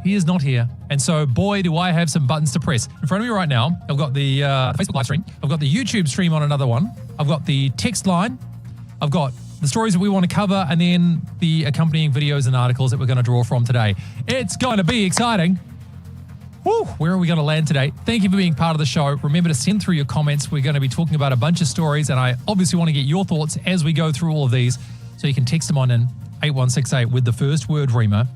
he is not here. And so, boy, do I have some buttons to press. In front of me right now, I've got the Facebook live stream. I've got the YouTube stream on another one. I've got the text line. I've got the stories that we want to cover, and then the accompanying videos and articles that we're going to draw from today. It's going to be exciting. Woo, where are we going to land today? Thank you for being part of the show. Remember to send through your comments. We're going to be talking about a bunch of stories, and I obviously want to get your thoughts as we go through all of these. So you can text them on in 8168 with the first word, Rima.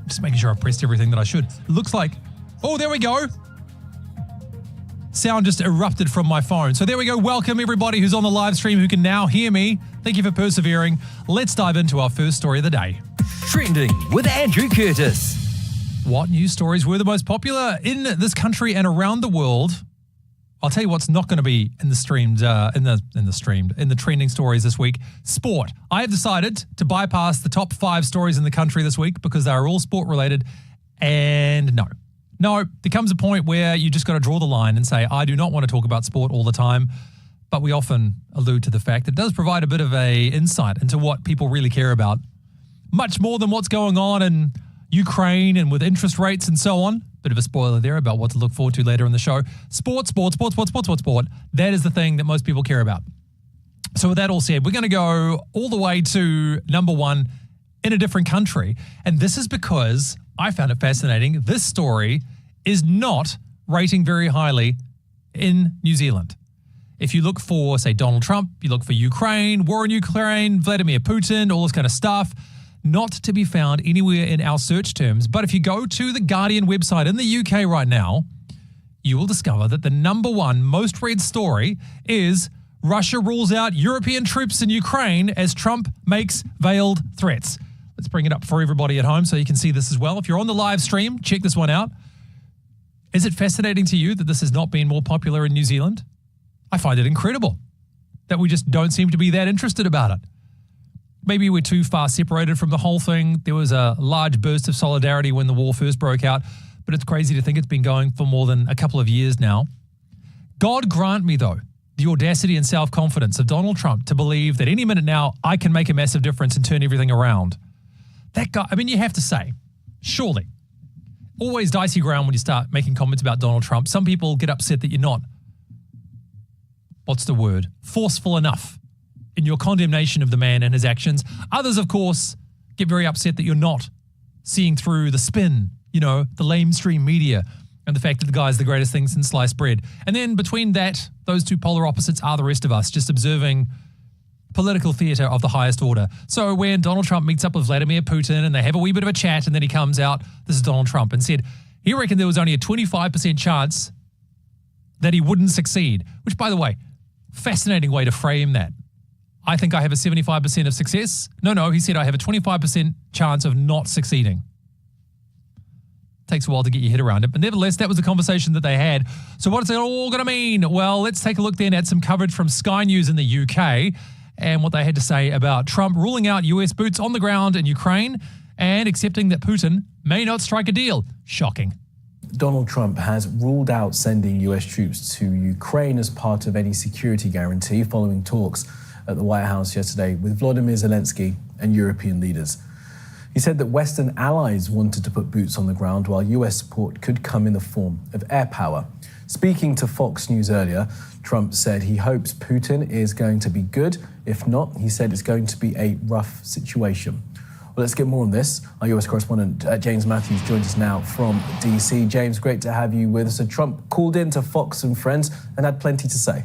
Just making sure I pressed everything that I should. Looks like, oh, there we go. Sound just erupted from my phone. So there we go. Welcome everybody who's on the live stream who can now hear me. Thank you for persevering. Let's dive into our first story of the day. Trending with Andrew Curtis. What news stories were the most popular in this country and around the world? I'll tell you what's not going to be in the trending stories this week. Sport. I have decided to bypass the top 5 stories in the country this week because they are all sport related. And no, there comes a point where you just got to draw the line and say, I do not want to talk about sport all the time. But we often allude to the fact it does provide a bit of a insight into what people really care about. Much more than what's going on in Ukraine and with interest rates and so on. Bit of a spoiler there about what to look forward to later in the show. Sport. That is the thing that most people care about. So with that all said, we're going to go all the way to number 1 in a different country. And this is because I found it fascinating. This story is not rating very highly in New Zealand. If you look for, say, Donald Trump, you look for Ukraine, war in Ukraine, Vladimir Putin, all this kind of stuff, not to be found anywhere in our search terms. But if you go to the Guardian website in the UK right now, you will discover that the number 1 most read story is Russia rules out European troops in Ukraine as Trump makes veiled threats. Let's bring it up for everybody at home so you can see this as well. If you're on the live stream, check this one out. Is it fascinating to you that this has not been more popular in New Zealand? I find it incredible that we just don't seem to be that interested about it. Maybe we're too far separated from the whole thing. There was a large burst of solidarity when the war first broke out, but it's crazy to think it's been going for more than a couple of years now. God grant me, though, the audacity and self-confidence of Donald Trump to believe that any minute now I can make a massive difference and turn everything around. That guy, I mean, you have to say, surely, always dicey ground when you start making comments about Donald Trump. Some people get upset that you're not, what's the word, forceful enough in your condemnation of the man and his actions. Others, of course, get very upset that you're not seeing through the spin, the lamestream media and the fact that the guy's the greatest thing since sliced bread. And then between that, those two polar opposites are the rest of us, just observing political theatre of the highest order. So when Donald Trump meets up with Vladimir Putin and they have a wee bit of a chat and then he comes out, this is Donald Trump, and said he reckoned there was only a 25% chance that he wouldn't succeed, which, by the way, fascinating way to frame that. I think I have a 75% of success. No, he said I have a 25% chance of not succeeding. Takes a while to get your head around it, but nevertheless, that was the conversation that they had. So what is it all going to mean? Well, let's take a look then at some coverage from Sky News in the UK and what they had to say about Trump ruling out US boots on the ground in Ukraine and accepting that Putin may not strike a deal. Shocking. Donald Trump has ruled out sending US troops to Ukraine as part of any security guarantee following talks at the White House yesterday with Volodymyr Zelensky and European leaders. He said that Western allies wanted to put boots on the ground while US support could come in the form of air power. Speaking to Fox News earlier, Trump said he hopes Putin is going to be good. If not, he said it's going to be a rough situation. Well, let's get more on this. Our US correspondent James Matthews joins us now from DC. James, great to have you with us. So Trump called in to Fox and Friends and had plenty to say.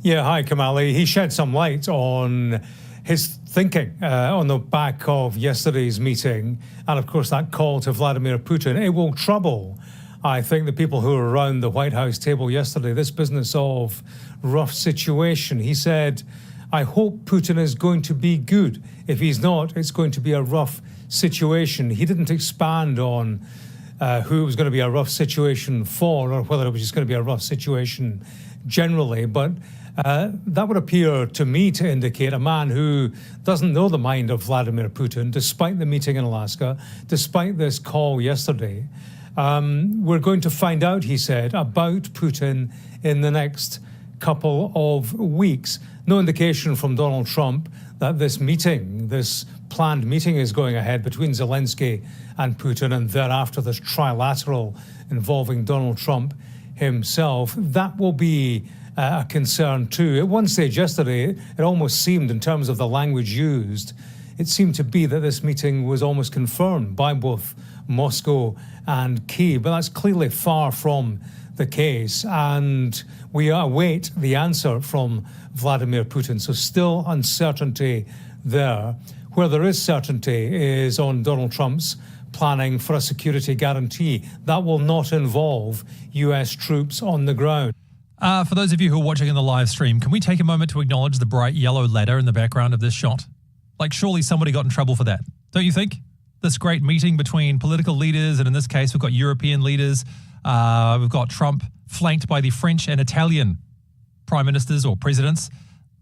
Yeah, hi, Kamali. He shed some light on his thinking on the back of yesterday's meeting and, of course, that call to Vladimir Putin. It will trouble, I think, the people who were around the White House table yesterday, this business of rough situation. He said, I hope Putin is going to be good. If he's not, it's going to be a rough situation. He didn't expand on who it was going to be a rough situation for or whether it was just going to be a rough situation generally, but that would appear to me to indicate a man who doesn't know the mind of Vladimir Putin, despite the meeting in Alaska, despite this call yesterday. We're going to find out, he said, about Putin in the next couple of weeks. No indication from Donald Trump that this planned meeting is going ahead between Zelensky and Putin, and thereafter this trilateral involving Donald Trump himself. That will be a concern too. At one stage yesterday, it almost seemed, in terms of the language used, it seemed to be that this meeting was almost confirmed by both Moscow and Kyiv, but that's clearly far from the case, and we await the answer from Vladimir Putin. So still uncertainty there. Where there is certainty is on Donald Trump's planning for a security guarantee. That will not involve US troops on the ground. For those of you who are watching in the live stream, can we take a moment to acknowledge the bright yellow ladder in the background of this shot? Like, surely somebody got in trouble for that, don't you think? This great meeting between political leaders, and in this case, we've got European leaders. We've got Trump flanked by the French and Italian prime ministers or presidents.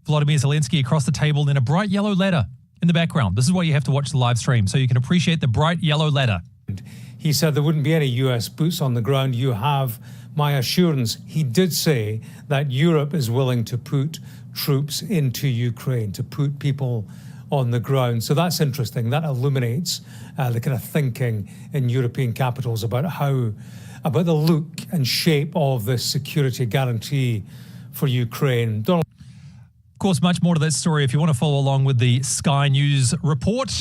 Volodymyr Zelensky across the table, and a bright yellow ladder in the background. This is why you have to watch the live stream, so you can appreciate the bright yellow ladder. He said there wouldn't be any US boots on the ground. You have my assurance. He did say that Europe is willing to put troops into Ukraine, to put people on the ground. So that's interesting. That illuminates the kind of thinking in European capitals about the look and shape of this security guarantee for Ukraine. Donald. Of course, much more to that story if you want to follow along with the Sky News report.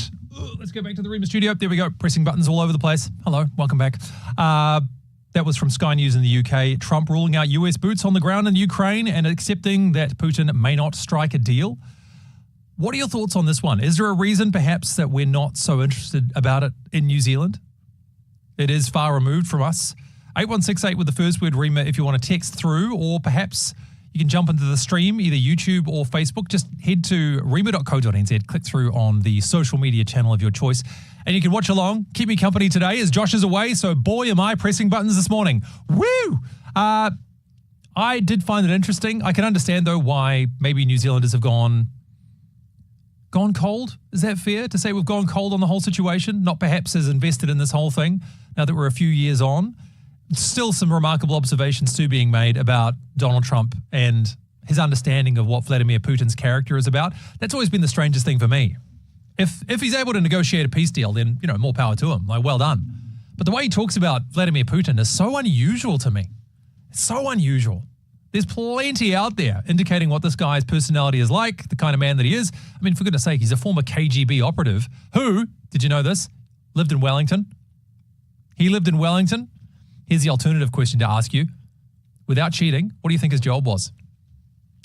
Let's go back to the Rema studio. There we go. Pressing buttons all over the place. Hello, welcome back. That was from Sky News in the UK. Trump ruling out US boots on the ground in Ukraine and accepting that Putin may not strike a deal. What are your thoughts on this one? Is there a reason perhaps that we're not so interested about it in New Zealand? It is far removed from us. 8168 with the first word Rema if you want to text through, or perhaps you can jump into the stream, either YouTube or Facebook. Just head to rema.co.nz, click through on the social media channel of your choice, and you can watch along. Keep me company today as Josh is away, so boy am I pressing buttons this morning. Woo! I did find it interesting. I can understand, though, why maybe New Zealanders have gone cold? Is that fair to say we've gone cold on the whole situation? Not perhaps as invested in this whole thing now that we're a few years on. Still some remarkable observations too being made about Donald Trump and his understanding of what Vladimir Putin's character is about. That's always been the strangest thing for me. If he's able to negotiate a peace deal, then, more power to him. Like, well done. But the way he talks about Vladimir Putin is so unusual to me. It's so unusual. There's plenty out there indicating what this guy's personality is like, the kind of man that he is. I mean, for goodness sake, he's a former KGB operative who, did you know this, lived in Wellington. He lived in Wellington. Here's the alternative question to ask you. Without cheating, what do you think his job was?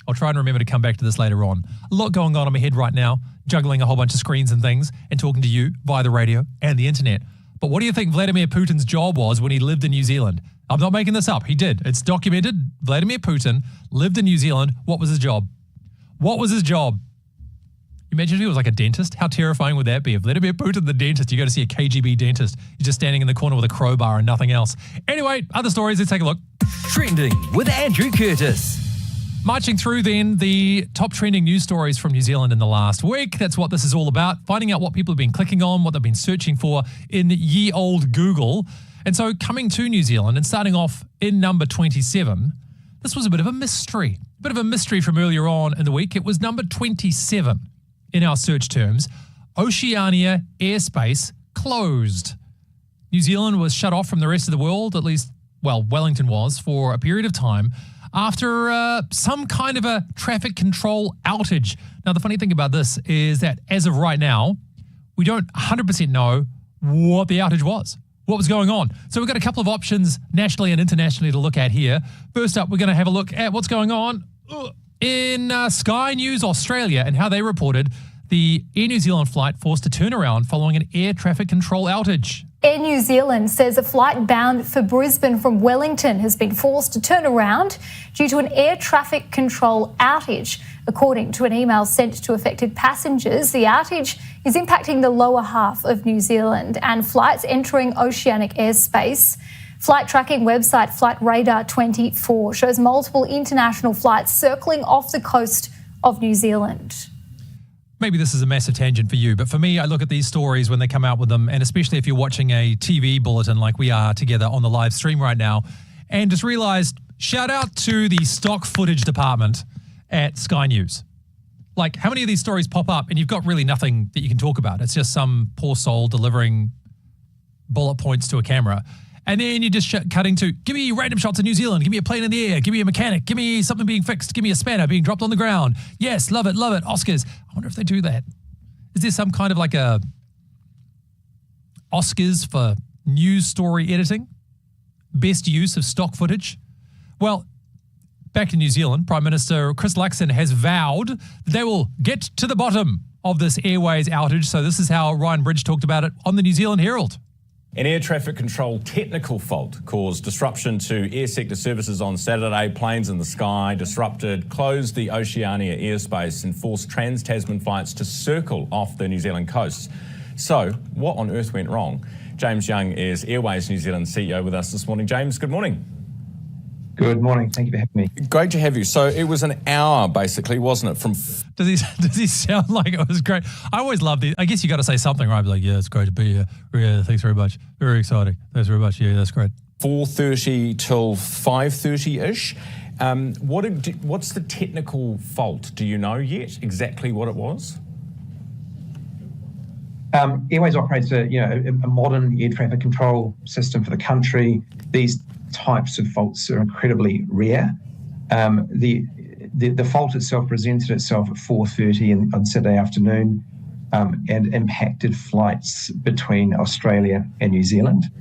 I'll try and remember to come back to this later on. A lot going on in my head right now, juggling a whole bunch of screens and things and talking to you via the radio and the internet. But what do you think Vladimir Putin's job was when he lived in New Zealand? I'm not making this up. He did. It's documented. Vladimir Putin lived in New Zealand. What was his job? What was his job? Imagine if he was like a dentist. How terrifying would that be? If Vladimir Putin, the dentist, you go to see a KGB dentist. He's just standing in the corner with a crowbar and nothing else. Anyway, other stories. Let's take a look. Trending with Andrew Curtis. Marching through then the top trending news stories from New Zealand in the last week. That's what this is all about. Finding out what people have been clicking on, what they've been searching for in ye old Google. And so coming to New Zealand and starting off in number 27, this was a bit of a mystery. A bit of a mystery from earlier on in the week. It was number 27 in our search terms. Oceania airspace closed. New Zealand was shut off from the rest of the world, at least, well, Wellington was, for a period of time after some kind of a traffic control outage. Now, the funny thing about this is that as of right now, we don't 100% know what the outage was, what was going on. So we've got a couple of options nationally and internationally to look at here. First up, we're going to have a look at what's going on in Sky News Australia and how they reported the Air New Zealand flight forced to turn around following an air traffic control outage. Air New Zealand says a flight bound for Brisbane from Wellington has been forced to turn around due to an air traffic control outage. According to an email sent to affected passengers, the outage is impacting the lower half of New Zealand and flights entering oceanic airspace. Flight tracking website Flight Radar 24 shows multiple international flights circling off the coast of New Zealand. Maybe this is a massive tangent for you, but for me, I look at these stories when they come out with them, and especially if you're watching a TV bulletin like we are together on the live stream right now, and just realised Shout out to the stock footage department at Sky News. Like, how many of these stories pop up and you've got really nothing that you can talk about? It's just some poor soul delivering bullet points to a camera. And then you're just cutting to, give me random shots of New Zealand, give me a plane in the air, give me a mechanic, give me something being fixed, give me a spanner being dropped on the ground. Yes, love it, Oscars. I wonder if they do that. Is there some kind of like a Oscars for news story editing? Best use of stock footage? Well, back in New Zealand, Prime Minister Chris Luxon has vowed that they will get to the bottom of this airways outage. So this is how Ryan Bridge talked about it on the New Zealand Herald. An air traffic control technical fault caused disruption to air sector services on Saturday. Planes in the sky disrupted, closed the Oceania airspace and forced trans-Tasman flights to circle off the New Zealand coasts. So, what on earth went wrong? James Young is Airways New Zealand CEO with us this morning. James, good morning. Good morning. Thank you for having me. Great to have you. So it was an hour, basically, wasn't it? Does he sound like it was great? I always love these. I guess you got to say something, right? Be like, yeah, it's great to be here. Yeah, thanks very much. Very exciting. Thanks very much. Yeah, that's great. 4:30 till 5:30-ish. What's the technical fault? Do you know yet exactly what it was? Airways operates a modern air traffic control system for the country. These types of faults are incredibly rare. The fault itself presented itself at 4:30 on Saturday afternoon and impacted flights between Australia and New Zealand.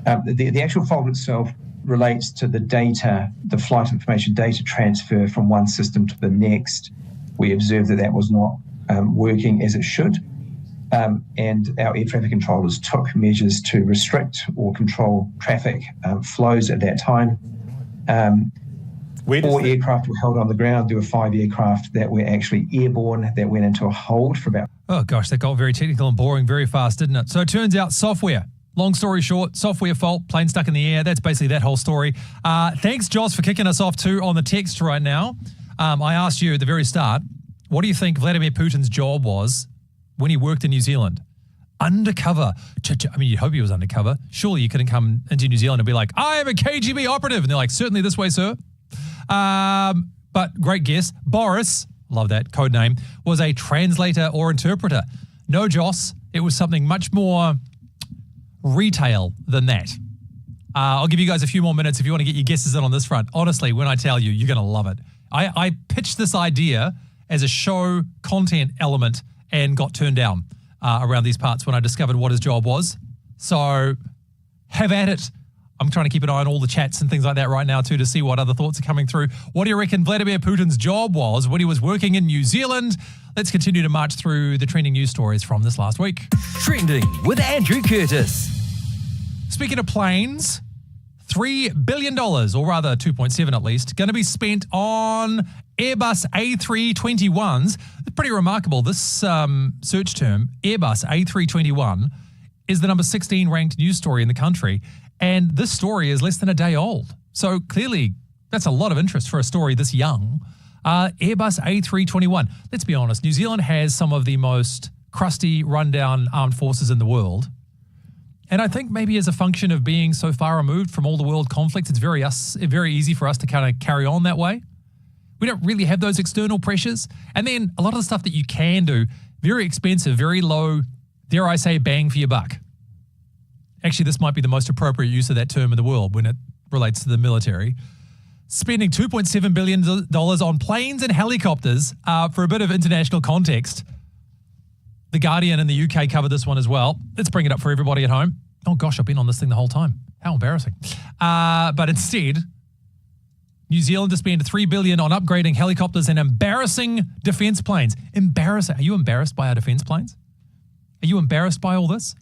The actual fault itself relates to the flight information data transfer from one system to the next. We observed that was not working as it should. And our air traffic controllers took measures to restrict or control traffic flows at that time. 4 aircraft were held on the ground. There were 5 aircraft that were actually airborne that went into a hold for about... Oh, gosh, that got very technical and boring very fast, didn't it? So it turns out software. Long story short, software fault, plane stuck in the air. That's basically that whole story. Thanks, Joss, for kicking us off too on the text right now. I asked you at the very start, what do you think Vladimir Putin's job was when he worked in New Zealand? Undercover. I mean, you'd hope he was undercover. Surely you couldn't come into New Zealand and be like, I am a KGB operative. And they're like, certainly this way, sir. But great guess. Boris, love that code name, was a translator or interpreter. No, Joss, it was something much more retail than that. I'll give you guys a few more minutes if you want to get your guesses in on this front. Honestly, when I tell you, you're going to love it. I pitched this idea as a show content element and got turned down around these parts when I discovered what his job was. So have at it. I'm trying to keep an eye on all the chats and things like that right now too to see what other thoughts are coming through. What do you reckon Vladimir Putin's job was when he was working in New Zealand? Let's continue to march through the trending news stories from this last week. Trending with Andrew Curtis. Speaking of planes, $3 billion, or rather 2.7 at least, going to be spent on Airbus A321s. It's pretty remarkable. This search term, Airbus A321, is the number 16 ranked news story in the country. And this story is less than a day old. So clearly, that's a lot of interest for a story this young. Airbus A321. Let's be honest, New Zealand has some of the most crusty, rundown armed forces in the world. And I think maybe as a function of being so far removed from all the world conflicts, it's very easy for us to kind of carry on that way. We don't really have those external pressures. And then a lot of the stuff that you can do, very expensive, very low, dare I say, bang for your buck. Actually, this might be the most appropriate use of that term in the world when it relates to the military. Spending $2.7 billion on planes and helicopters for a bit of international context. The Guardian in the UK covered this one as well. Let's bring it up for everybody at home. Oh gosh, I've been on this thing the whole time. How embarrassing. But instead, New Zealand to spend $3 billion on upgrading helicopters and embarrassing defence planes. Embarrassing. Are you embarrassed by our defence planes? Are you embarrassed by all this?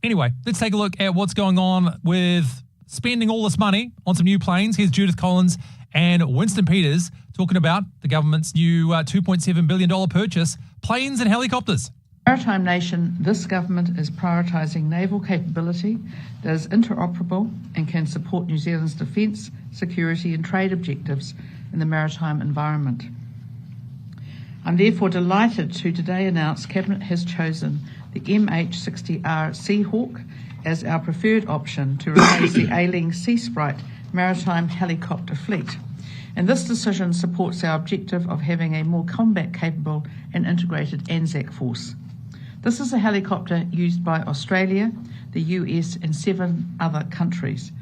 Anyway, let's take a look at what's going on with spending all this money on some new planes. Here's Judith Collins and Winston Peters talking about the government's new $2.7 billion purchase, planes and helicopters. Maritime nation, this government is prioritising naval capability that is interoperable and can support New Zealand's defence, security and trade objectives in the maritime environment. I'm therefore delighted to today announce Cabinet has chosen the MH-60R Seahawk as our preferred option to replace the ailing Sea Sprite maritime helicopter fleet. And this decision supports our objective of having a more combat capable and integrated ANZAC force. This is a helicopter used by Australia, the US and 7 other countries.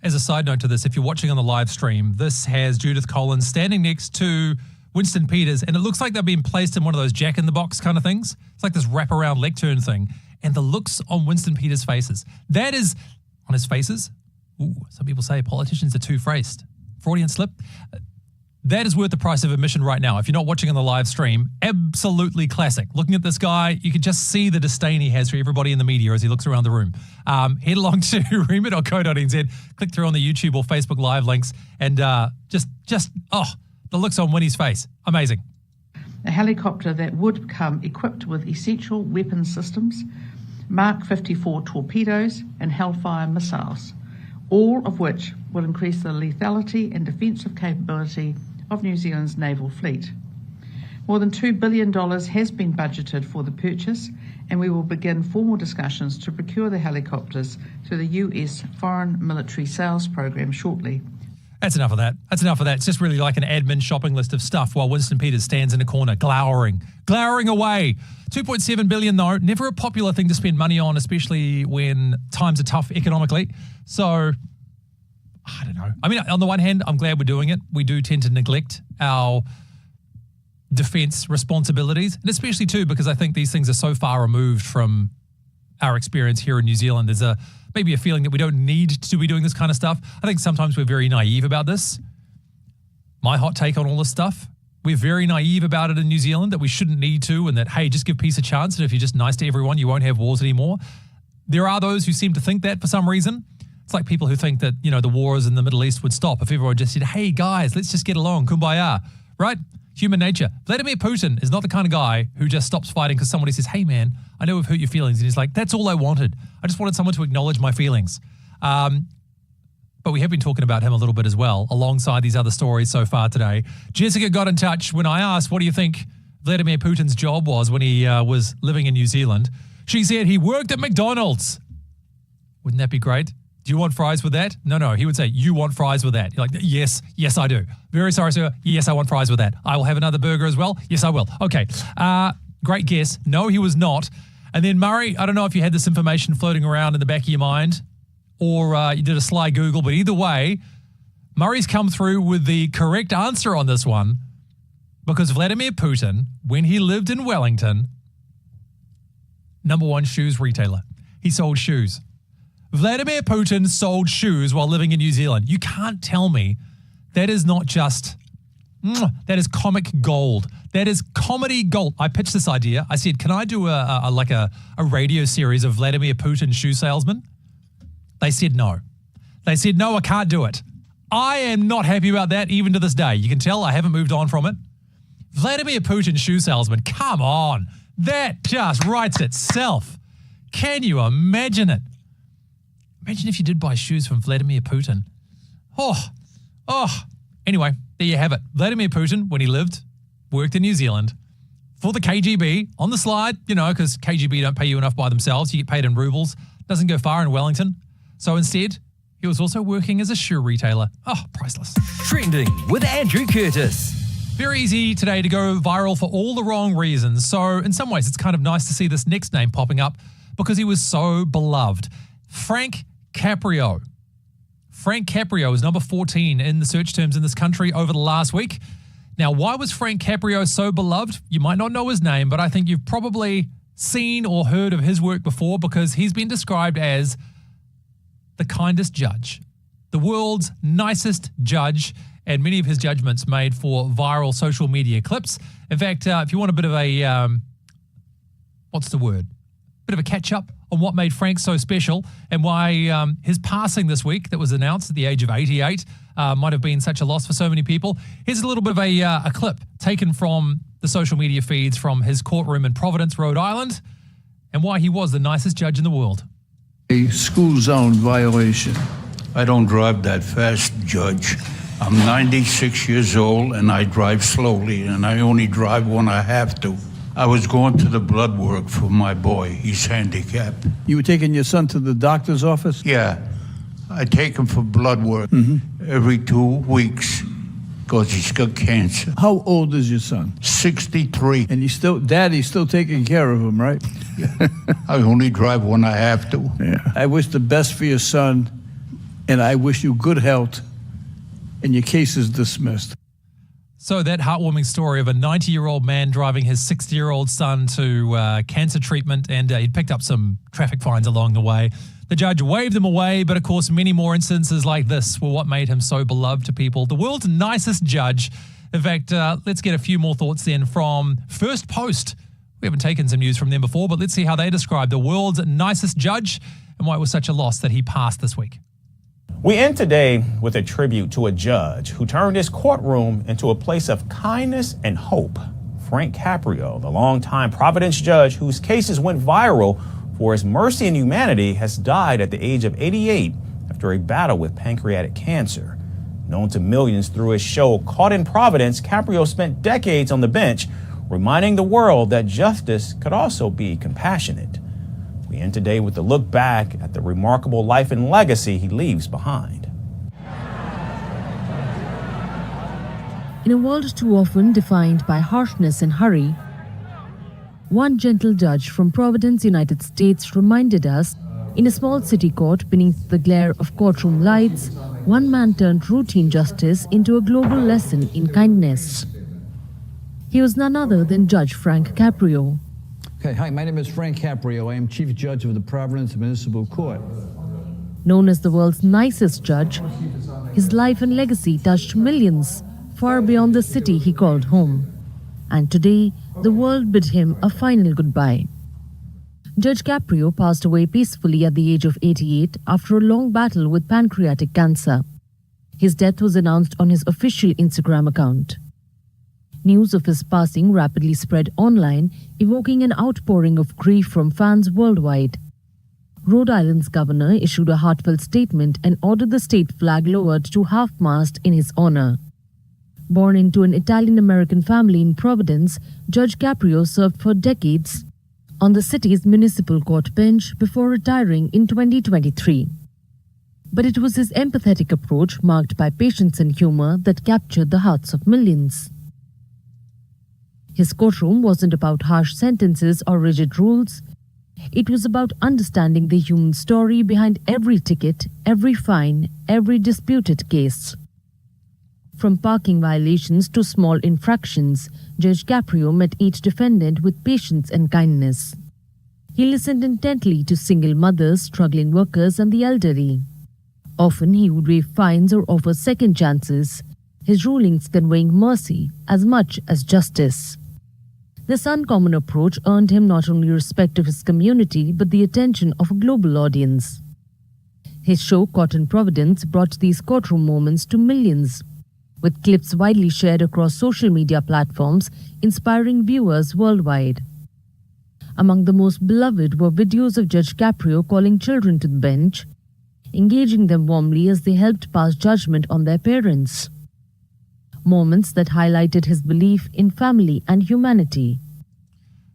As a side note to this, if you're watching on the live stream, this has Judith Collins standing next to Winston Peters, and it looks like they've been placed in one of those jack-in-the-box kind of things. It's like this wraparound lectern thing. And the looks on Winston Peters' faces, that is, on his faces, some people say politicians are two-faced. Freudian slip. That is worth the price of admission right now. If you're not watching on the live stream, absolutely classic. Looking at this guy, you can just see the disdain he has for everybody in the media as he looks around the room. Head along to rema.co.nz, click through on the YouTube or Facebook live links, and the looks on Winnie's face. Amazing. A helicopter that would come equipped with essential weapon systems, Mark 54 torpedoes and Hellfire missiles, all of which will increase the lethality and defensive capability of New Zealand's naval fleet. More than $2 billion has been budgeted for the purchase, and we will begin formal discussions to procure the helicopters through the US Foreign Military Sales Program shortly. That's enough of that. It's just really like an admin shopping list of stuff while Winston Peters stands in a corner glowering away. 2.7 billion though, never a popular thing to spend money on, especially when times are tough economically. So, I don't know. I mean, on the one hand, I'm glad we're doing it. We do tend to neglect our defence responsibilities, and especially too because I think these things are so far removed from our experience here in New Zealand. There's maybe a feeling that we don't need to be doing this kind of stuff. I think sometimes we're very naive about this. My hot take on all this stuff, we're very naive about it in New Zealand, that we shouldn't need to, and that, hey, just give peace a chance, and if you're just nice to everyone, you won't have wars anymore. There are those who seem to think that for some reason. It's like people who think that, the wars in the Middle East would stop if everyone just said, hey, guys, let's just get along, kumbaya, right? Human nature. Vladimir Putin is not the kind of guy who just stops fighting because somebody says, hey, man, I know we've hurt your feelings. And he's like, that's all I wanted. I just wanted someone to acknowledge my feelings. But we have been talking about him a little bit as well, alongside these other stories so far today. Jessica got in touch when I asked, what do you think Vladimir Putin's job was when he was living in New Zealand? She said he worked at McDonald's. Wouldn't that be great? Do you want fries with that? No. He would say, you want fries with that? You're like, yes, I do. Very sorry, sir. Yes, I want fries with that. I will have another burger as well. Yes, I will. Okay. Great guess. No, he was not. And then Murray, I don't know if you had this information floating around in the back of your mind or you did a sly Google, but either way, Murray's come through with the correct answer on this one because Vladimir Putin, when he lived in Wellington, number one shoes retailer. He sold shoes. Vladimir Putin sold shoes while living in New Zealand. You can't tell me that is not just, that is comic gold. That is comedy gold. I pitched this idea. I said, can I do a radio series of Vladimir Putin shoe salesmen? They said no. They said, no, I can't do it. I am not happy about that even to this day. You can tell I haven't moved on from it. Vladimir Putin shoe salesman, come on. That just writes itself. Can you imagine it? Imagine if you did buy shoes from Vladimir Putin. Anyway, there you have it. Vladimir Putin, when he worked in New Zealand for the KGB on the slide, because KGB don't pay you enough by themselves. You get paid in rubles. Doesn't go far in Wellington. So instead, he was also working as a shoe retailer. Priceless. Trending with Andrew Curtis. Very easy today to go viral for all the wrong reasons. So in some ways, it's kind of nice to see this next name popping up because he was so beloved. Frank Caprio. Frank Caprio is number 14 in the search terms in this country over the last week. Now, why was Frank Caprio so beloved? You might not know his name, but I think you've probably seen or heard of his work before because he's been described as the kindest judge, the world's nicest judge, and many of his judgments made for viral social media clips. In fact, if you want a bit of a, bit of a catch-up on what made Frank so special and why his passing this week that was announced at the age of 88 might have been such a loss for so many people. Here's a little bit of a clip taken from the social media feeds from his courtroom in Providence, Rhode Island, and why he was the nicest judge in the world. A school zone violation. I don't drive that fast, Judge. I'm 96 years old and I drive slowly and I only drive when I have to. I was going to the blood work for my boy. He's handicapped. You were taking your son to the doctor's office? Yeah. I take him for blood work every 2 weeks because he's got cancer. How old is your son? 63. And Daddy's still taking care of him, right? I only drive when I have to. Yeah. I wish the best for your son, and I wish you good health, and your case is dismissed. So that heartwarming story of a 90-year-old man driving his 60-year-old son to cancer treatment, and he'd picked up some traffic fines along the way. The judge waved them away, but of course many more instances like this were what made him so beloved to people. The world's nicest judge. In fact, let's get a few more thoughts then from First Post. We haven't taken some news from them before, but let's see how they describe the world's nicest judge and why it was such a loss that he passed this week. We end today with a tribute to a judge who turned his courtroom into a place of kindness and hope. Frank Caprio, the longtime Providence judge whose cases went viral for his mercy and humanity, has died at the age of 88 after a battle with pancreatic cancer. Known to millions through his show Caught in Providence, Caprio spent decades on the bench, reminding the world that justice could also be compassionate. We end today with a look back at the remarkable life and legacy he leaves behind. In a world too often defined by harshness and hurry, one gentle judge from Providence, United States, reminded us, in a small city court beneath the glare of courtroom lights, one man turned routine justice into a global lesson in kindness. He was none other than Judge Frank Caprio. Okay, hi, my name is Frank Caprio. I am Chief Judge of the Providence Municipal Court. Known as the world's nicest judge, his life and legacy touched millions far beyond the city he called home. And today, the world bid him a final goodbye. Judge Caprio passed away peacefully at the age of 88 after a long battle with pancreatic cancer. His death was announced on his official Instagram account. News of his passing rapidly spread online, evoking an outpouring of grief from fans worldwide. Rhode Island's governor issued a heartfelt statement and ordered the state flag lowered to half-mast in his honor. Born into an Italian-American family in Providence, Judge Caprio served for decades on the city's municipal court bench before retiring in 2023. But it was his empathetic approach, marked by patience and humor, that captured the hearts of millions. His courtroom wasn't about harsh sentences or rigid rules. It was about understanding the human story behind every ticket, every fine, every disputed case. From parking violations to small infractions, Judge Caprio met each defendant with patience and kindness. He listened intently to single mothers, struggling workers, and the elderly. Often he would waive fines or offer second chances, his rulings conveying mercy as much as justice. This uncommon approach earned him not only respect of his community but the attention of a global audience. His show Caught in Providence brought these courtroom moments to millions, with clips widely shared across social media platforms, inspiring viewers worldwide. Among the most beloved were videos of Judge Caprio calling children to the bench, engaging them warmly as they helped pass judgment on their parents. Moments that highlighted his belief in family and humanity.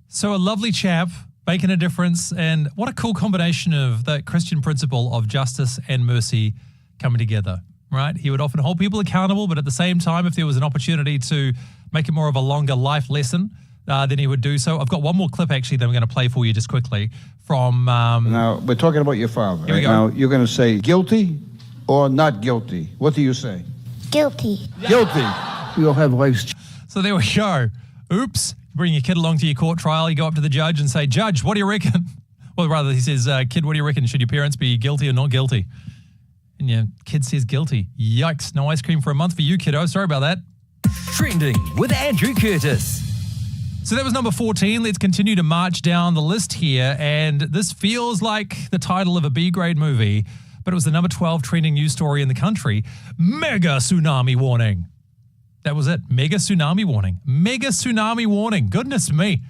So a lovely chap, making a difference, and what a cool combination of the Christian principle of justice and mercy coming together, right? He would often hold people accountable, but at the same time, if there was an opportunity to make it more of a longer life lesson, then he would do so. I've got one more clip, actually, that I'm going to play for you just quickly from... Now, we're talking about your father. Here we go. Now, you're going to say guilty or not guilty. What do you say? Guilty. Guilty. We all have lives. So there we go. Oops. Bring your kid along to your court trial. You go up to the judge and say, Judge, what do you reckon? Well, rather, he says, kid, what do you reckon? Should your parents be guilty or not guilty? And your kid says guilty. Yikes. No ice cream for a month for you, kiddo. Sorry about that. Trending with Andrew Curtis. So that was number 14. Let's continue to march down the list here. And this feels like the title of a B-grade movie, but it was the number 12 trending news story in the country. Mega tsunami warning. That was it. Mega tsunami warning. Mega tsunami warning. Goodness me.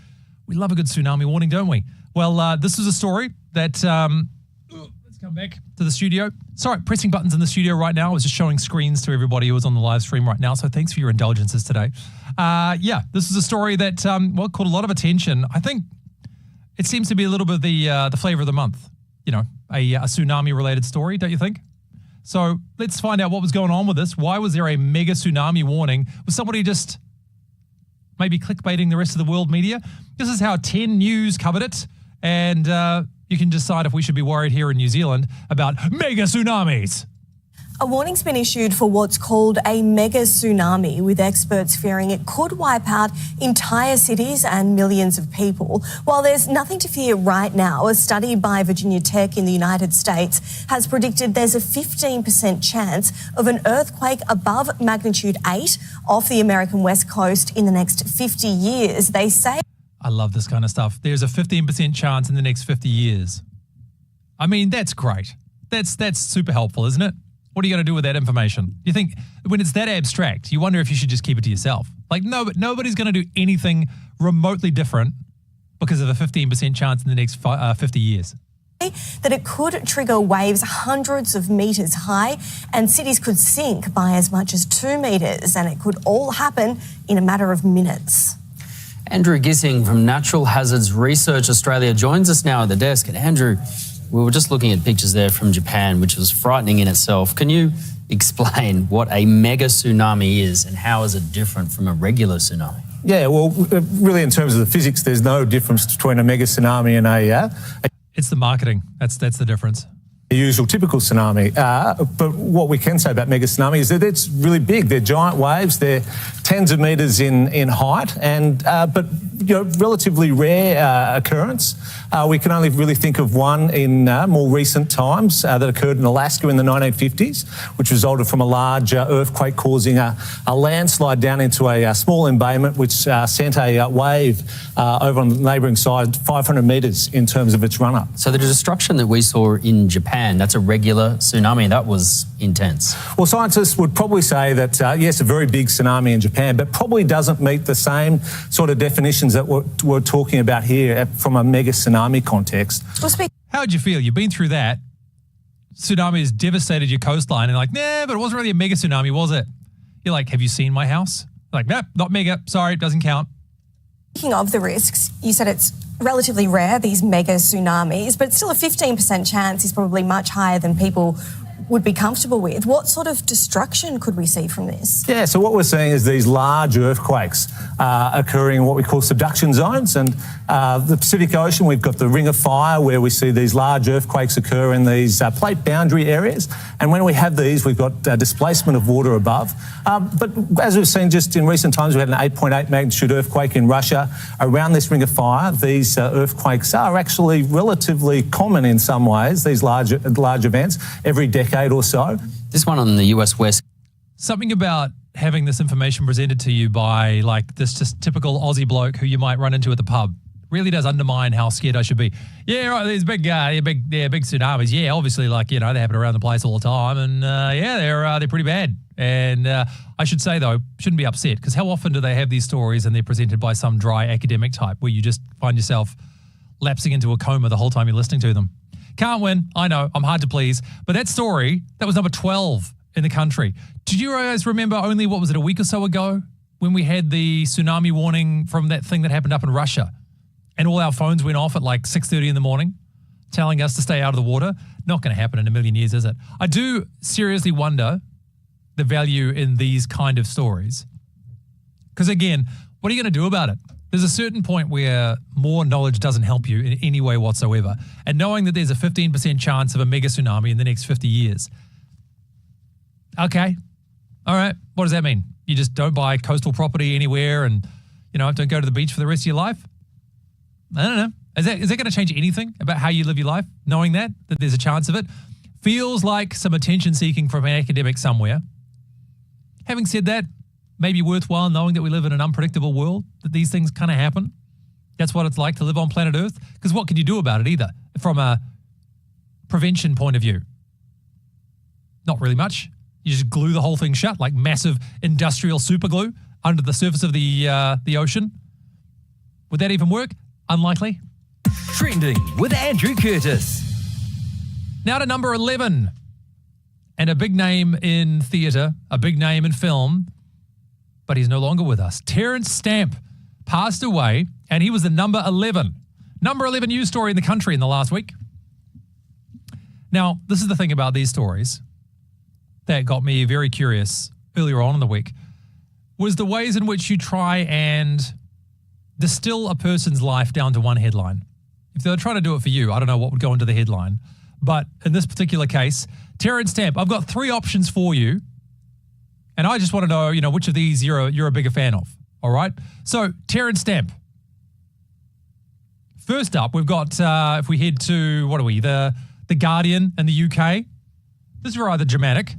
We love a good tsunami warning, don't we? Well, this is a story that... let's come back to the studio. Sorry, pressing buttons in the studio right now. I was just showing screens to everybody who was on the live stream right now, so thanks for your indulgences today. This is a story that, caught a lot of attention. I think it seems to be a little bit of the flavor of the month. You know, a tsunami-related story, don't you think? So let's find out what was going on with this. Why was there a mega tsunami warning? Was somebody just maybe clickbaiting the rest of the world media? This is how 10 News covered it. And you can decide if we should be worried here in New Zealand about mega tsunamis. A warning's been issued for what's called a mega tsunami, with experts fearing it could wipe out entire cities and millions of people. While there's nothing to fear right now, a study by Virginia Tech in the United States has predicted there's a 15% chance of an earthquake above magnitude 8 off the American West Coast in the next 50 years. They say... I love this kind of stuff. There's a 15% chance in the next 50 years. I mean, that's great. That's super helpful, isn't it? What are you going to do with that information? You think when it's that abstract, you wonder if you should just keep it to yourself. Like, no, but nobody's going to do anything remotely different because of a 15% chance in the next 50 years. That it could trigger waves hundreds of metres high and cities could sink by as much as 2 metres, and it could all happen in a matter of minutes. Andrew Gissing from Natural Hazards Research Australia joins us now at the desk. And Andrew, we were just looking at pictures there from Japan, which was frightening in itself. Can you explain what a mega tsunami is and how is it different from a regular tsunami? Yeah, well, really in terms of the physics, there's no difference between a mega tsunami and a It's the marketing. That's the difference. The usual typical tsunami. But what we can say about mega tsunami is that it's really big. They're giant waves. They're tens of metres in height, and but relatively rare occurrence. We can only really think of one in more recent times that occurred in Alaska in the 1950s, which resulted from a large earthquake causing a landslide down into a small embayment, which sent a wave over on the neighbouring side 500 metres in terms of its run-up. So the destruction that we saw in Japan, that's a regular tsunami. That was intense. Well, scientists would probably say that, yes, a very big tsunami in Japan, but probably doesn't meet the same sort of definitions that we're talking about here from a mega tsunami context. How would you feel? You've been through that. Tsunami has devastated your coastline and like, nah, but it wasn't really a mega tsunami, was it? You're like, have you seen my house? Like, nope, not mega. Sorry, it doesn't count. Speaking of the risks, you said it's relatively rare, these mega tsunamis, but still a 15% chance is probably much higher than people would be comfortable with. What sort of destruction could we see from this? Yeah, so what we're seeing is these large earthquakes occurring in what we call subduction zones. And the Pacific Ocean, we've got the Ring of Fire, where we see these large earthquakes occur in these plate boundary areas. And when we have these, we've got displacement of water above. But as we've seen just in recent times, we had an 8.8 magnitude earthquake in Russia. Around this Ring of Fire, these earthquakes are actually relatively common in some ways, these large events, every decade or so. This one on the US West. Something about having this information presented to you by like this just typical Aussie bloke who you might run into at the pub really does undermine how scared I should be. Yeah, right, these big tsunamis. Yeah, obviously, like, they happen around the place all the time, and they're pretty bad. And I should say though, shouldn't be upset, because how often do they have these stories and they're presented by some dry academic type where you just find yourself lapsing into a coma the whole time you're listening to them? Can't win. I know, I'm hard to please. But that story, that was number 12 in the country. Did you guys remember only, what was it, a week or so ago when we had the tsunami warning from that thing that happened up in Russia? And all our phones went off at like 6:30 in the morning telling us to stay out of the water. Not going to happen in a million years, is it? I do seriously wonder the value in these kind of stories. Because again, what are you going to do about it? There's a certain point where more knowledge doesn't help you in any way whatsoever. And knowing that there's a 15% chance of a mega tsunami in the next 50 years. Okay. All right. What does that mean? You just don't buy coastal property anywhere and, don't go to the beach for the rest of your life? I don't know. Is that going to change anything about how you live your life, knowing that there's a chance of it? Feels like some attention seeking from an academic somewhere. Having said that, maybe worthwhile knowing that we live in an unpredictable world, that these things kind of happen. That's what it's like to live on planet Earth. Because what can you do about it either, from a prevention point of view? Not really much. You just glue the whole thing shut like massive industrial super glue under the surface of the ocean. Would that even work? Unlikely. Trending with Andrew Curtis. Now to number 11. And a big name in theatre, a big name in film, but he's no longer with us. Terence Stamp passed away, and he was the number 11 news story in the country in the last week. Now, this is the thing about these stories. that got me very curious earlier on in the week was the ways in which you try and distill a person's life down to one headline. If they were trying to do it for you, I don't know what would go into the headline. But in this particular case, Terence Stamp, I've got 3 options for you. And I just want to know, which of these you're a bigger fan of. All right? So, Terence Stamp. First up, we've got, if we head to, the Guardian in the UK. This is rather dramatic.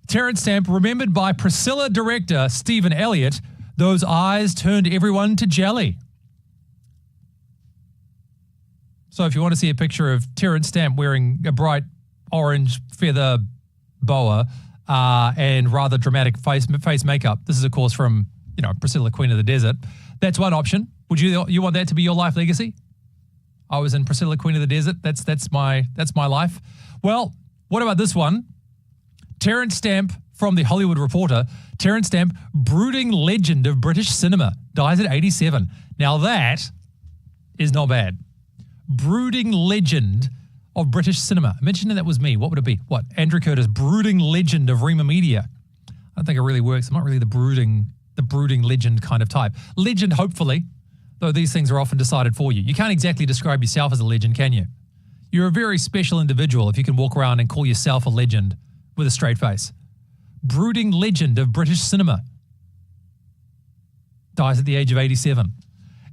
Terence Stamp, remembered by Priscilla director Stephen Elliott, those eyes turned everyone to jelly. So if you want to see a picture of Terence Stamp wearing a bright orange feather boa and rather dramatic face makeup, this is, of course, from, Priscilla, Queen of the Desert. That's one option. Would you want that to be your life legacy? I was in Priscilla, Queen of the Desert. That's my life. Well, what about this one? Terence Stamp from The Hollywood Reporter. Terence Stamp, brooding legend of British cinema, dies at 87. Now that is not bad. Brooding legend of British cinema. Imagine that was me. What would it be? What? Andrew Curtis, brooding legend of Rima Media. I don't think it really works. I'm not really the brooding legend kind of type. Legend, hopefully, though these things are often decided for you. You can't exactly describe yourself as a legend, can you? You're a very special individual if you can walk around and call yourself a legend with a straight face. Brooding legend of British cinema. Dies at the age of 87.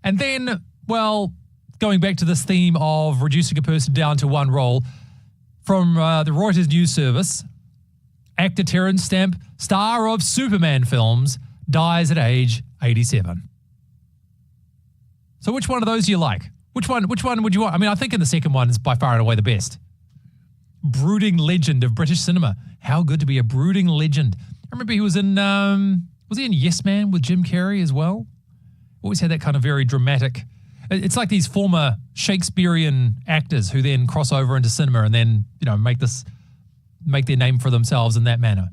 And then, going back to this theme of reducing a person down to one role, from the Reuters news service, actor Terence Stamp, star of Superman films, dies at age 87. So which one of those do you like? Which one would you want? I mean, I think in the second one is by far and away the best. Brooding legend of British cinema. How good to be a brooding legend. I remember he was in, was he in Yes Man with Jim Carrey as well? Always had that kind of very dramatic. It's like these former Shakespearean actors who then cross over into cinema and then, make their name for themselves in that manner.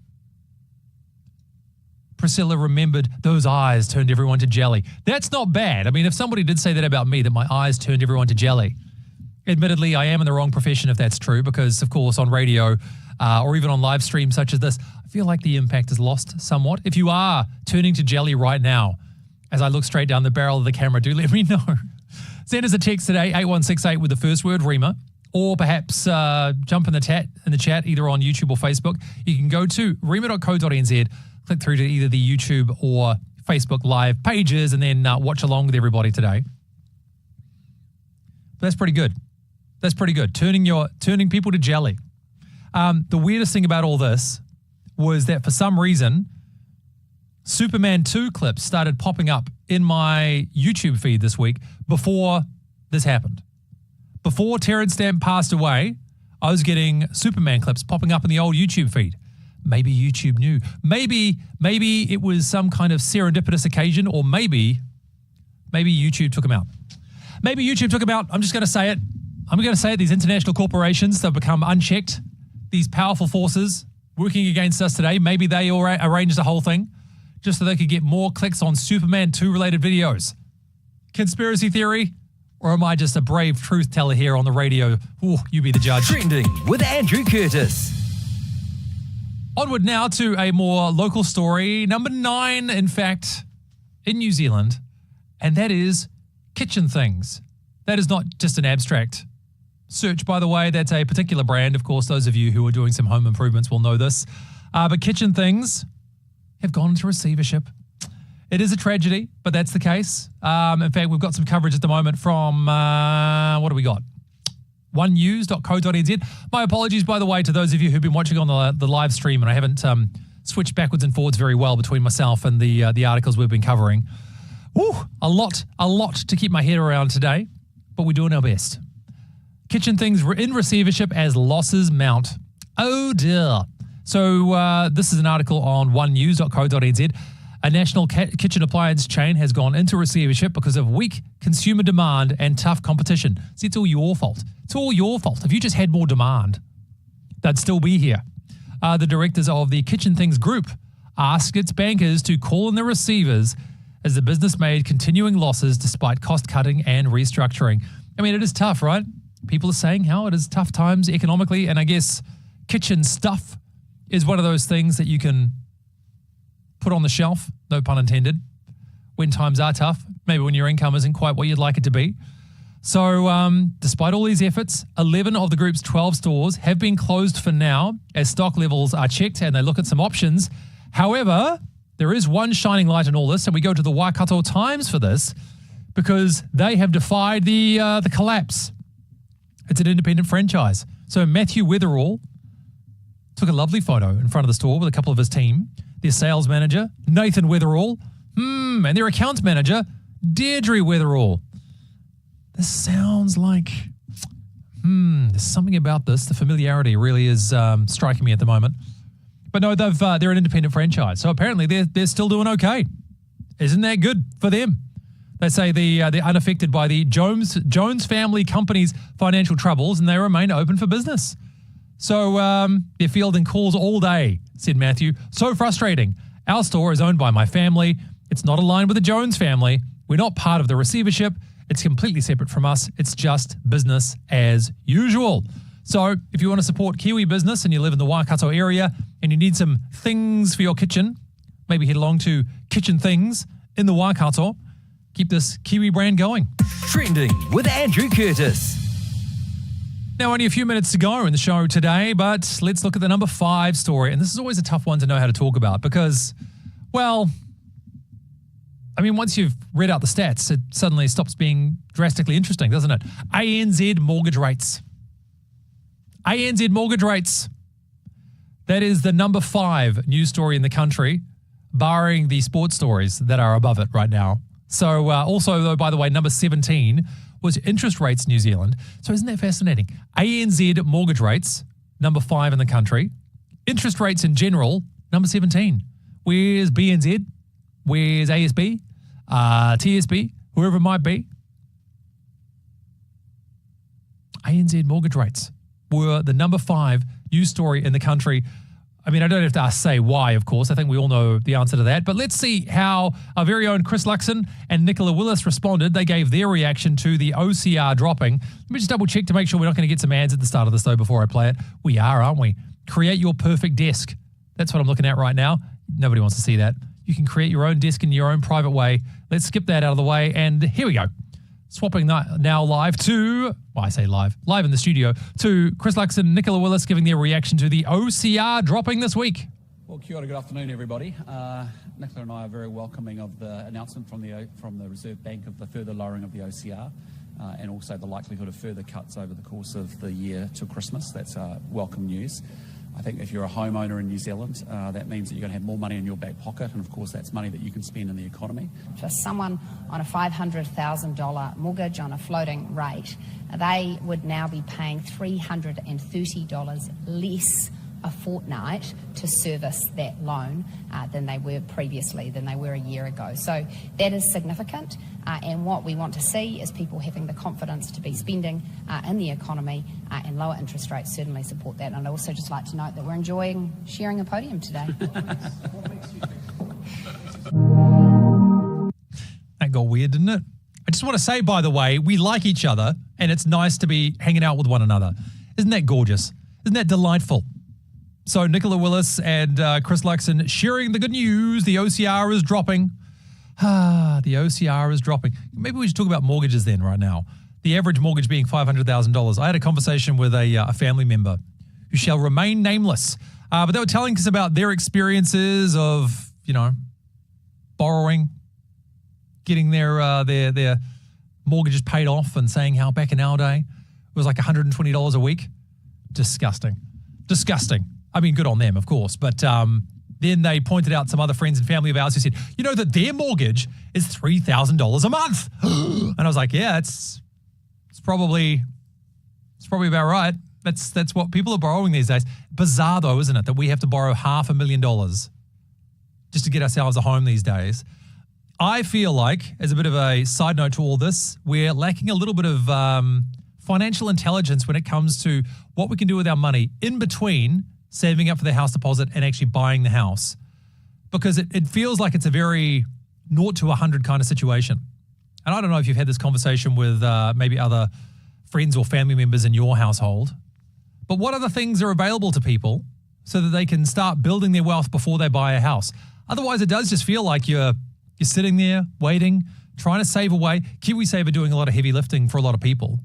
Priscilla remembered those eyes turned everyone to jelly. That's not bad. I mean, if somebody did say that about me, that my eyes turned everyone to jelly, admittedly, I am in the wrong profession if that's true, because, of course, on radio or even on live streams such as this, I feel like the impact is lost somewhat. If you are turning to jelly right now, as I look straight down the barrel of the camera, do let me know. Send us a text today, 8168 with the first word, Rima, or perhaps jump in the chat, either on YouTube or Facebook. You can go to rima.co.nz, click through to either the YouTube or Facebook live pages, and then watch along with everybody today. But that's pretty good. That's pretty good. Turning people to jelly. The weirdest thing about all this was that for some reason, Superman 2 clips started popping up in my YouTube feed this week before this happened. Before Terence Stamp passed away, I was getting Superman clips popping up in the old YouTube feed. Maybe YouTube knew. Maybe it was some kind of serendipitous occasion, or maybe YouTube took him out. Maybe YouTube took him out. I'm just going to say it. I'm going to say it. These international corporations that have become unchecked, these powerful forces working against us today, maybe they arranged the whole thing just so they could get more clicks on Superman 2 related videos. Conspiracy theory? Or am I just a brave truth teller here on the radio? Ooh, you be the judge. Trending with Andrew Curtis. Onward now to a more local story, number 9, in fact, in New Zealand, and that is kitchen things. That is not just an abstract search, by the way. That's a particular brand. Of course, those of you who are doing some home improvements will know this. But kitchen things have gone into receivership. It is a tragedy, but that's the case. In fact, we've got some coverage at the moment from, what do we got? onenews.co.nz. My apologies, by the way, to those of you who've been watching on the live stream, and I haven't switched backwards and forwards very well between myself and the articles we've been covering. Woo, a lot to keep my head around today, but we're doing our best. Kitchen things in receivership as losses mount. Oh dear. So this is an article on onenews.co.nz. A national kitchen appliance chain has gone into receivership because of weak consumer demand and tough competition. See, it's all your fault. It's all your fault. If you just had more demand, they'd still be here. The directors of the Kitchen Things Group asked its bankers to call in the receivers as the business made continuing losses despite cost-cutting and restructuring. I mean, it is tough, right? People are saying how it is tough times economically, and I guess kitchen stuff is one of those things that you can put on the shelf, no pun intended, when times are tough, maybe when your income isn't quite what you'd like it to be. So despite all these efforts, 11 of the group's 12 stores have been closed for now as stock levels are checked and they look at some options. However, there is one shining light in all this, and we go to the Waikato Times for this because they have defied the collapse. It's an independent franchise. So Matthew Weatherall took a lovely photo in front of the store with a couple of his team, their sales manager, Nathan Weatherall, and their accounts manager, Deirdre Weatherall. This sounds like, there's something about this. The familiarity really is striking me at the moment. But no, they're an independent franchise. So apparently they're still doing okay. Isn't that good for them? They say they're unaffected by the Jones family company's financial troubles and they remain open for business. So they're fielding calls all day, said Matthew. So frustrating. Our store is owned by my family. It's not aligned with the Jones family. We're not part of the receivership. It's completely separate from us. It's just business as usual. So if you want to support Kiwi business and you live in the Waikato area and you need some things for your kitchen, maybe head along to Kitchen Things in the Waikato. Keep this Kiwi brand going. Trending with Andrew Curtis. Now, only a few minutes to go in the show today, but let's look at the number 5 story. And this is always a tough one to know how to talk about because, well, I mean, once you've read out the stats, it suddenly stops being drastically interesting, doesn't it? ANZ mortgage rates. ANZ mortgage rates. That is the number 5 news story in the country, barring the sports stories that are above it right now. So also, though, by the way, number 17 was interest rates New Zealand. So isn't that fascinating? ANZ mortgage rates, number 5 in the country. Interest rates in general, number 17. Where's BNZ? Where's ASB? TSB? Whoever it might be. ANZ mortgage rates were the number 5 news story in the country. I mean, I don't have to say why, of course. I think we all know the answer to that. But let's see how our very own Chris Luxon and Nicola Willis responded. They gave their reaction to the OCR dropping. Let me just double check to make sure we're not going to get some ads at the start of this, though, before I play it. We are, aren't we? Create your perfect desk. That's what I'm looking at right now. Nobody wants to see that. You can create your own desk in your own private way. Let's skip that out of the way. And here we go. Swapping now live to, well, I say live in the studio, to Chris Luxon and Nicola Willis giving their reaction to the OCR dropping this week. Well, kia ora, good afternoon, everybody. Nicola and I are very welcoming of the announcement from the Reserve Bank of the further lowering of the OCR and also the likelihood of further cuts over the course of the year to Christmas. That's welcome news. I think if you're a homeowner in New Zealand, that means that you're going to have more money in your back pocket, and of course that's money that you can spend in the economy. For someone on a $500,000 mortgage on a floating rate, they would now be paying $330 less a fortnight to service that loan than they were previously, than they were a year ago. So that is significant, and what we want to see is people having the confidence to be spending in the economy, and lower interest rates certainly support that. And I'd also just like to note that we're enjoying sharing a podium today. That got weird, didn't it? I just want to say, by the way, we like each other, and it's nice to be hanging out with one another. Isn't that gorgeous? Isn't that delightful? So Nicola Willis and Chris Luxon sharing the good news. The OCR is dropping. The OCR is dropping. Maybe we should talk about mortgages then right now. The average mortgage being $500,000. I had a conversation with a family member who shall remain nameless. But they were telling us about their experiences of, borrowing, getting their mortgages paid off and saying how back in our day it was like $120 a week. Disgusting. I mean, good on them, of course. But then they pointed out some other friends and family of ours who said, that their mortgage is $3,000 a month. And I was like, yeah, it's probably about right. That's what people are borrowing these days. Bizarre though, isn't it, that we have to borrow $500,000 just to get ourselves a home these days. I feel like, as a bit of a side note to all this, we're lacking a little bit of financial intelligence when it comes to what we can do with our money in between saving up for the house deposit and actually buying the house, because it feels like it's a very 0 to 100 kind of situation. And I don't know if you've had this conversation with maybe other friends or family members in your household, but what other things are available to people so that they can start building their wealth before they buy a house. Otherwise, it does just feel like you're sitting there waiting, trying to save away. KiwiSaver doing a lot of heavy lifting for a lot of people.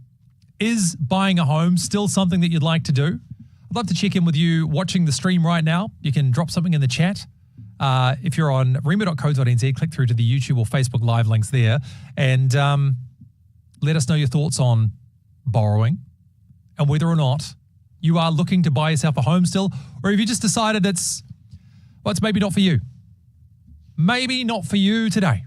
Is buying a home still something that you'd like to do? I'd love to check in with you watching the stream right now. You can drop something in the chat. If you're on rema.co.nz, click through to the YouTube or Facebook Live links there and let us know your thoughts on borrowing and whether or not you are looking to buy yourself a home still, or have you just decided it's maybe not for you. Maybe not for you today.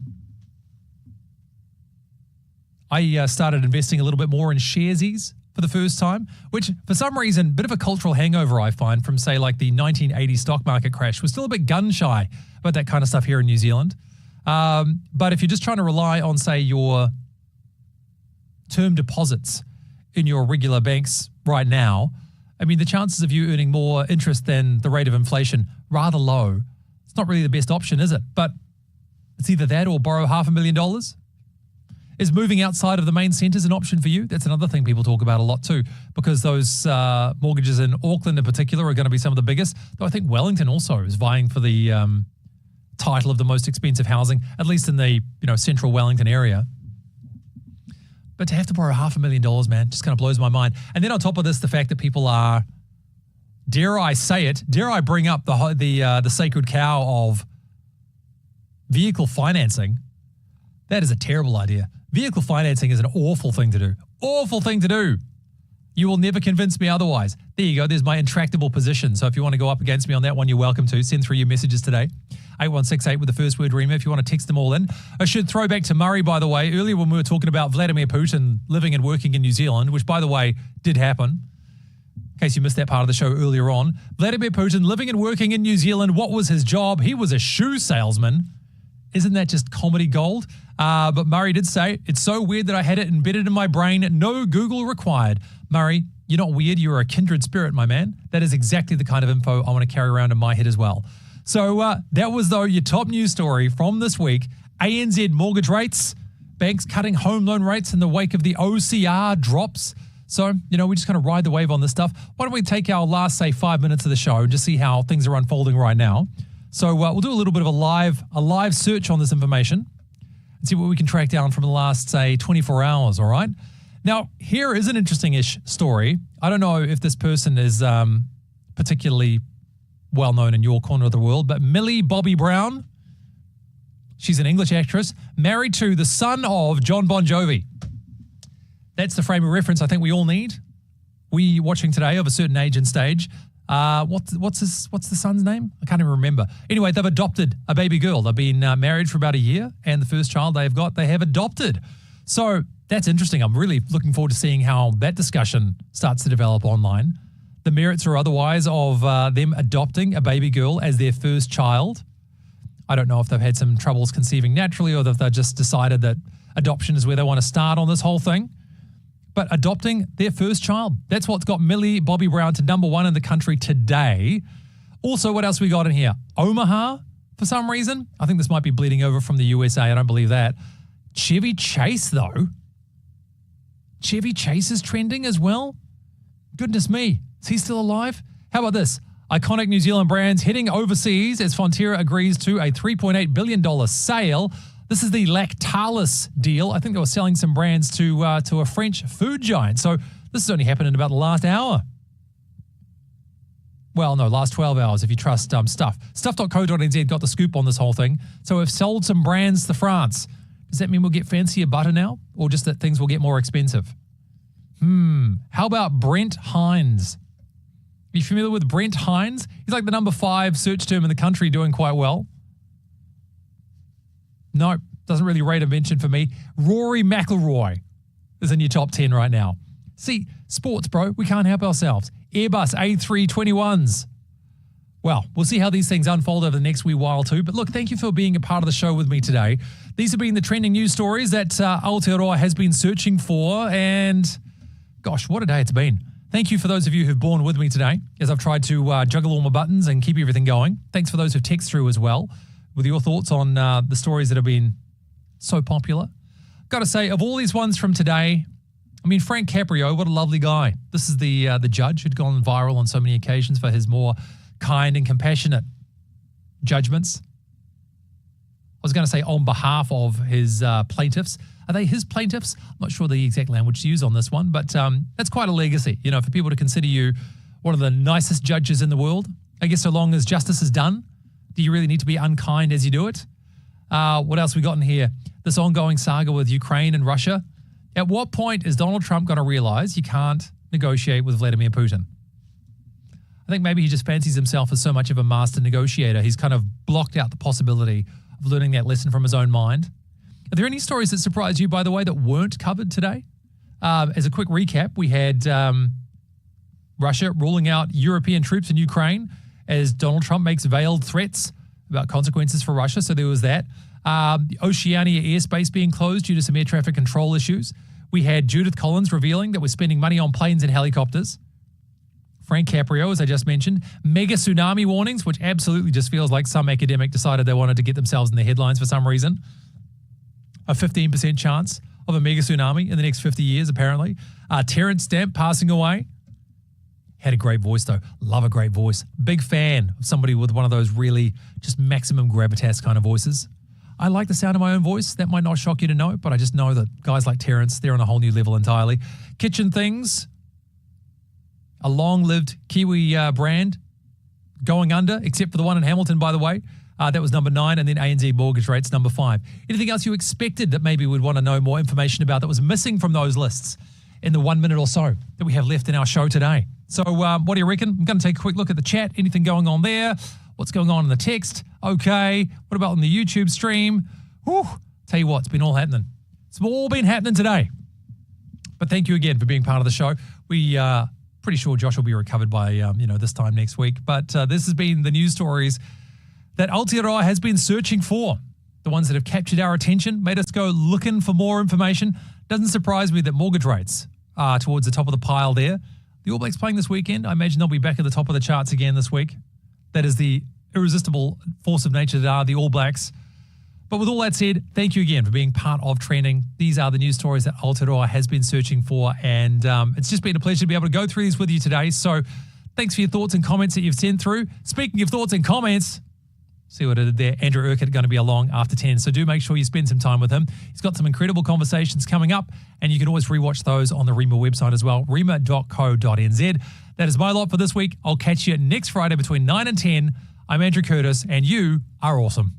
I started investing a little bit more in sharesies for the first time, which for some reason, bit of a cultural hangover I find from, say, like the 1980 stock market crash. We're still a bit gun shy about that kind of stuff here in New Zealand. But if you're just trying to rely on, say, your term deposits in your regular banks right now, I mean, the chances of you earning more interest than the rate of inflation, rather low. It's not really the best option, is it? But it's either that or borrow $500,000. Is moving outside of the main centres an option for you? That's another thing people talk about a lot too, because those mortgages in Auckland in particular are going to be some of the biggest. Though I think Wellington also is vying for the title of the most expensive housing, at least in the central Wellington area. But to have to borrow $500,000, man, just kind of blows my mind. And then on top of this, the fact that people are, dare I bring up the sacred cow of vehicle financing? That is a terrible idea. Vehicle financing is an awful thing to do. Awful thing to do. You will never convince me otherwise. There you go. There's my intractable position. So if you want to go up against me on that one, you're welcome to. Send through your messages today. 8168 with the first word REMA if you want to text them all in. I should throw back to Murray, by the way. Earlier when we were talking about Vladimir Putin living and working in New Zealand, which, by the way, did happen. In case you missed that part of the show earlier on. Vladimir Putin living and working in New Zealand. What was his job? He was a shoe salesman. Isn't that just comedy gold? But Murray did say, it's so weird that I had it embedded in my brain. No Google required. Murray, you're not weird. You're a kindred spirit, my man. That is exactly the kind of info I want to carry around in my head as well. So that was, though, your top news story from this week. ANZ mortgage rates, banks cutting home loan rates in the wake of the OCR drops. So, we just kind of ride the wave on this stuff. Why don't we take our last, say, 5 minutes of the show and just see how things are unfolding right now. So we'll do a little bit of a live search on this information and see what we can track down from the last, say, 24 hours, all right? Now, here is an interesting-ish story. I don't know if this person is particularly well-known in your corner of the world, but Millie Bobby Brown, she's an English actress, married to the son of John Bon Jovi. That's the frame of reference I think we all need. We watching today of a certain age and stage. What's the son's name? I can't even remember. Anyway, they've adopted a baby girl. They've been married for about a year, and the first child they have adopted. So that's interesting. I'm really looking forward to seeing how that discussion starts to develop online. The merits or otherwise of them adopting a baby girl as their first child. I don't know if they've had some troubles conceiving naturally or if they've just decided that adoption is where they want to start on this whole thing. But adopting their first child, that's what's got Millie Bobby Brown to number one in the country today. Also, what else we got in here? Omaha, for some reason. I think this might be bleeding over from the USA. I don't believe that. Chevy Chase, though. Chevy Chase is trending as well. Goodness me. Is he still alive? How about this? Iconic New Zealand brands heading overseas as Fonterra agrees to a $3.8 billion sale. This is the Lactalis deal. I think they were selling some brands to a French food giant. So this has only happened in about the last hour. Well, no, last 12 hours if you trust Stuff. Stuff.co.nz got the scoop on this whole thing. So we've sold some brands to France. Does that mean we'll get fancier butter now? Or just that things will get more expensive? How about Brent Hines? Are you familiar with Brent Hines? He's like the number 5 search term in the country, doing quite well. No, doesn't really rate a mention for me. Rory McIlroy is in your top 10 right now. See, sports, bro, we can't help ourselves. Airbus A321s. Well, we'll see how these things unfold over the next wee while too. But look, thank you for being a part of the show with me today. These have been the trending news stories that Aotearoa has been searching for. And gosh, what a day it's been. Thank you for those of you who've borne with me today as I've tried to juggle all my buttons and keep everything going. Thanks for those who've texted through as well with your thoughts on the stories that have been so popular. Got to say, of all these ones from today, I mean, Frank Caprio, what a lovely guy. This is the judge who'd gone viral on so many occasions for his more kind and compassionate judgments. I was going to say on behalf of his plaintiffs. Are they his plaintiffs? I'm not sure the exact language to use on this one, but that's quite a legacy, you know, for people to consider you one of the nicest judges in the world. I guess so long as justice is done, do you really need to be unkind as you do it? What else we got in here? This ongoing saga with Ukraine and Russia. At what point is Donald Trump going to realize you can't negotiate with Vladimir Putin? I think maybe he just fancies himself as so much of a master negotiator. He's kind of blocked out the possibility of learning that lesson from his own mind. Are there any stories that surprised you, by the way, that weren't covered today? As a quick recap, we had Russia ruling out European troops in Ukraine as Donald Trump makes veiled threats about consequences for Russia. So there was that. The Oceania airspace being closed due to some air traffic control issues. We had Judith Collins revealing that we're spending money on planes and helicopters. Frank Caprio, as I just mentioned. Mega tsunami warnings, which absolutely just feels like some academic decided they wanted to get themselves in the headlines for some reason. A 15% chance of a mega tsunami in the next 50 years, apparently. Terrence Stamp passing away. Had a great voice, though. Love a great voice. Big fan of somebody with one of those really just maximum gravitas kind of voices. I like the sound of my own voice. That might not shock you to know, but I just know that guys like Terrence, they're on a whole new level entirely. Kitchen Things, a long-lived Kiwi brand, going under, except for the one in Hamilton, by the way. That was number 9, and then ANZ mortgage rates, number 5. Anything else you expected that maybe we'd want to know more information about that was missing from those lists in the 1 minute or so that we have left in our show today? So what do you reckon? I'm going to take a quick look at the chat. Anything going on there? What's going on in the text? Okay. What about on the YouTube stream? Whew. Tell you what, it's been all happening. It's all been happening today. But thank you again for being part of the show. We pretty sure Josh will be recovered by this time next week. But this has been the news stories that Aotearoa has been searching for. The ones that have captured our attention, made us go looking for more information. Doesn't surprise me that mortgage rates are towards the top of the pile there. The All Blacks playing this weekend. I imagine they'll be back at the top of the charts again this week. That is the irresistible force of nature that are the All Blacks. But with all that said, thank you again for being part of Trending. These are the news stories that Aotearoa has been searching for, and it's just been a pleasure to be able to go through these with you today. So thanks for your thoughts and comments that you've sent through. Speaking of thoughts and comments, see what I did there? Andrew Urquhart going to be along after 10, so do make sure you spend some time with him. He's got some incredible conversations coming up, and you can always rewatch those on the REMA website as well, rema.co.nz. That is my lot for this week. I'll catch you next Friday between 9 and 10. I'm Andrew Curtis, and you are awesome.